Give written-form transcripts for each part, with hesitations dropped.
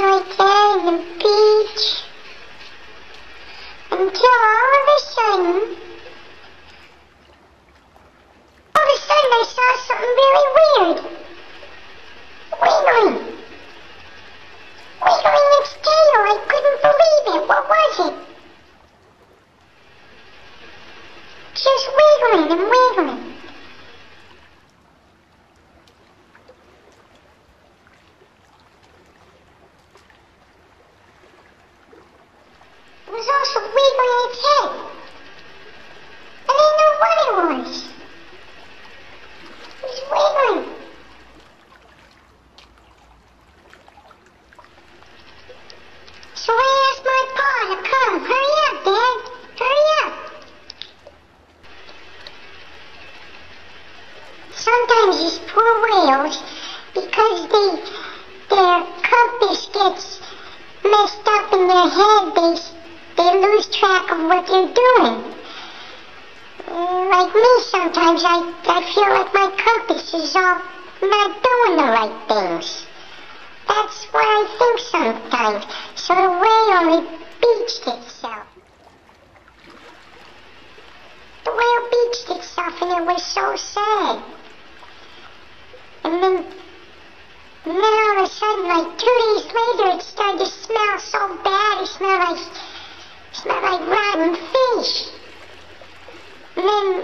like that in the beach. Until all of a sudden I saw something very weird. Wiggling. Wiggling its tail. I couldn't believe it. What was it? Just wiggling and wiggling. It was also wiggling its head. I didn't know what it was. It was wiggling. So I asked my pa to come. Hurry up, Dad. Hurry up. Sometimes these poor whales, because their compass gets messed up in their head, they lose track of what they're doing. Like me, sometimes I feel like my compass is all not doing the right things. That's what I think sometimes. So the whale, it beached itself. The whale beached itself, and it was so sad. And then all of a sudden, like 2 days later, it started to smell so bad. It smelled like rotten fish. And then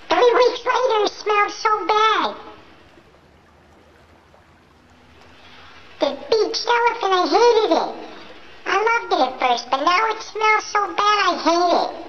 3 weeks later, it smelled so bad. The beached elephant, I hated it. I loved it at first, but now it smells so bad, I hate it.